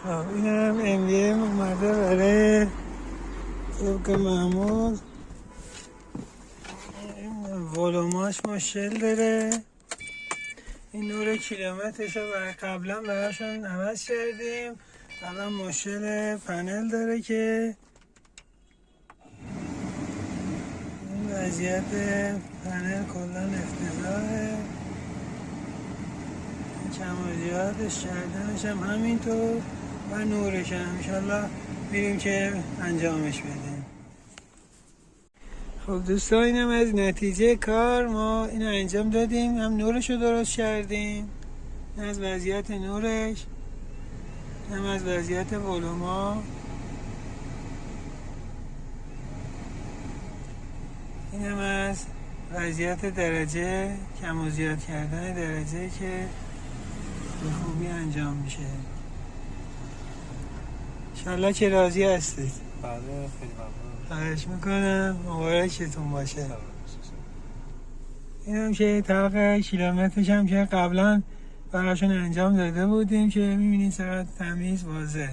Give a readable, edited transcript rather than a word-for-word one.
اینم MVM اومده برای طبق معمول. این ولوماش مشکل داره. این نور کیلومترش رو قبلا براشون عوض کردیم. الان مشکل پنل داره که این وضعیت پنل کلا افتضاحه. کم و زیادش کردنش هم همینطور و نورش هم انشالله میریم که انجامش بدیم. خب دوستان، اینم از نتیجه کار. ما اینو انجام دادیم، هم نورش رو درست کردیم، این از وضعیت نورش، هم از وضعیت ولوما. اینم از وضعیت درجه، کم و زیاد کردن درجه که به خوبی انجام میشه. انشالله که راضی هستید. بله خیلی ممنون. خواهش میکنم، مبارکتون باشه. این هم که طبق کیلومترش هم که قبلا براشون انجام داده بودیم که میبینید چقدر تمیز واضح.